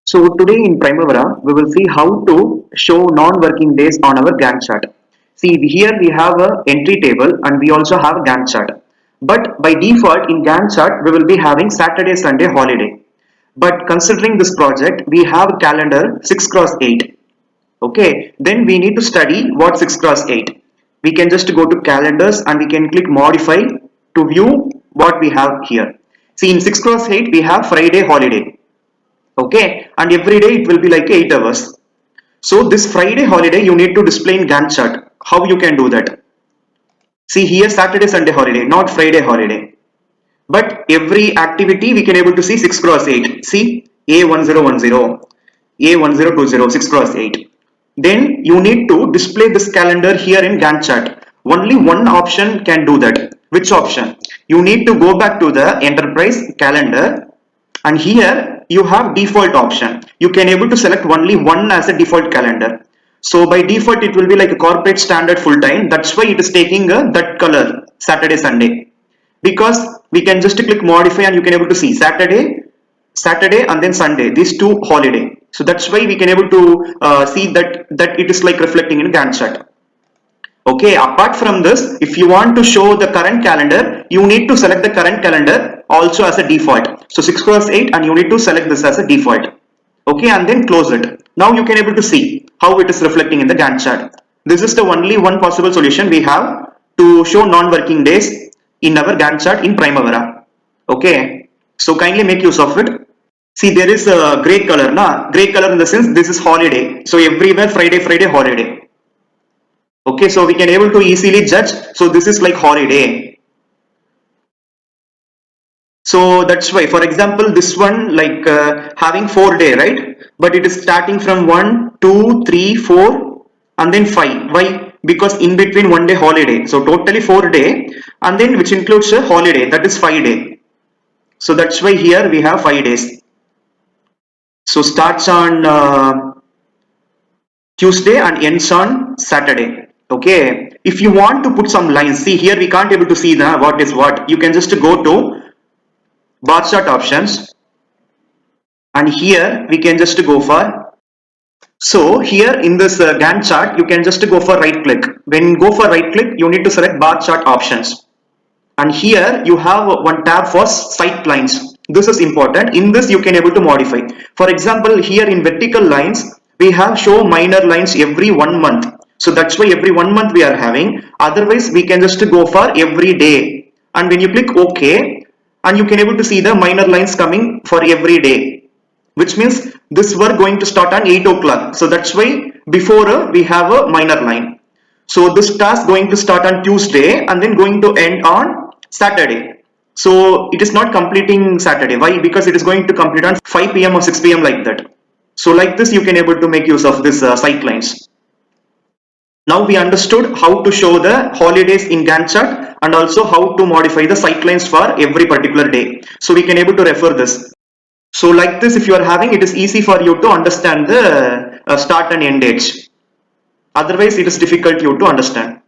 So today in Primavera, we will see how to show non-working days on our Gantt chart. See here we have a entry table and we also have a Gantt chart. But by default in Gantt chart, we will be having Saturday, Sunday holiday. But considering this project, we have a calendar 6 cross 8. Okay, then we need to study what 6 cross 8. We can just go to calendars and we can click modify to view what we have here. See in 6 cross 8, we have Friday holiday. Okay, and every day it will be like 8 hours. So this Friday holiday you need to display in Gantt chart. How you can do that? See here Saturday Sunday holiday, not Friday holiday. But every activity we can able to see 6 cross 8. See A1010, A1020, 6 cross 8. Then you need to display this calendar here in Gantt chart. Only one option can do that. Which option? You need to go back to the enterprise calendar and here you have default option. You can able to select only one as a default calendar. So by default it will be like a corporate standard full time. That's why it is taking that color Saturday Sunday, because we can just click modify and you can able to see Saturday and then Sunday, these two holiday. So that's why we can able to see that it is like reflecting in Gantt chart. Okay, apart from this, if you want to show the current calendar, you need to select the current calendar also as a default. So 6 cross 8 and you need to select this as a default. Okay, and then close it. Now you can able to see how it is reflecting in the Gantt chart. This is the only one possible solution we have to show non-working days in our Gantt chart in Primavera. Okay, so kindly make use of it. See, there is a gray color, gray color in the sense this is holiday. So everywhere Friday holiday. Okay, so we can able to easily judge. So this is like holiday. So that's why, for example, this one like having 4 day, right? But it is starting from 1, 2, 3, 4 and then 5. Why? Because in between 1 day holiday. So totally 4 day and then which includes a holiday, that is 5 day. So that's why here we have 5 days. So starts on Tuesday and ends on Saturday. Okay, if you want to put some lines, see here we can't able to see the what is what. You can just go to bar chart options and here we can just go for, so here in this Gantt chart you can just go for right click. When you go for right click you need to select bar chart options and here you have one tab for sight lines. This is important. In this you can able to modify. For example, here in vertical lines we have show minor lines every 1 month. So that's why every 1 month we are having. Otherwise we can just go for every day and when you click OK and you can able to see the minor lines coming for every day, which means this work going to start on 8 o'clock. So that's why before we have a minor line. So this task going to start on Tuesday and then going to end on Saturday. So it is not completing Saturday. Why? Because it is going to complete on 5 p.m. or 6 p.m. like that. So like this you can able to make use of this sight lines. Now we understood how to show the holidays in Gantt chart and also how to modify the sight lines for every particular day. So we can able to refer this. So like this, if you are having, it is easy for you to understand the start and end dates. Otherwise it is difficult you to understand.